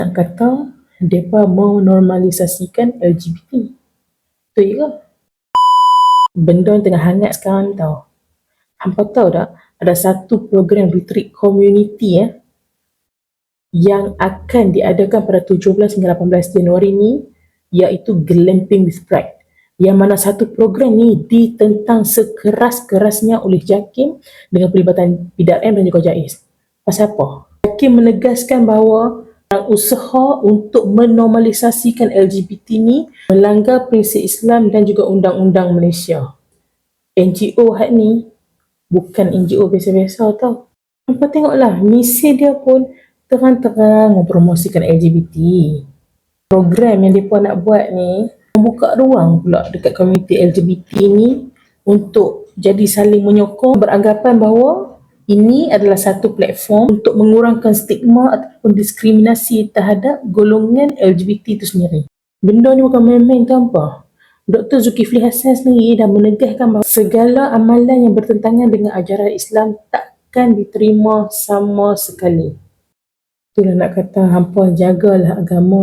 Nak kata mereka menormalisasikan LGBT. Betul ke? Benda yang tengah hangat sekarang ni tau. Hampa tahu tak, ada satu program retreat community yang akan diadakan pada 17 hingga 18 Januari ni, iaitu Glamping with Pride. Yang mana satu program ni ditentang sekeras-kerasnya oleh JAKIM dengan pelibatan PDRM dan juga JAIS. Pasal apa? JAKIM menegaskan bahawa usaha untuk menormalisasikan LGBT ni melanggar prinsip Islam dan juga undang-undang Malaysia. NGO had ni bukan NGO biasa-biasa tau. Hampa tengoklah, misi dia pun terang-terang mempromosikan LGBT. Program yang mereka nak buat ni membuka ruang pula dekat komuniti LGBT ni untuk jadi saling menyokong, beranggapan bahawa ini adalah satu platform untuk mengurangkan stigma ataupun diskriminasi terhadap golongan LGBT itu sendiri. Benda ni bukan main-main tanpa. Dr. Zulkifli Hassan sendiri dah menegaskan bahawa segala amalan yang bertentangan dengan ajaran Islam takkan diterima sama sekali. Itulah nak kata, hampa jagalah agama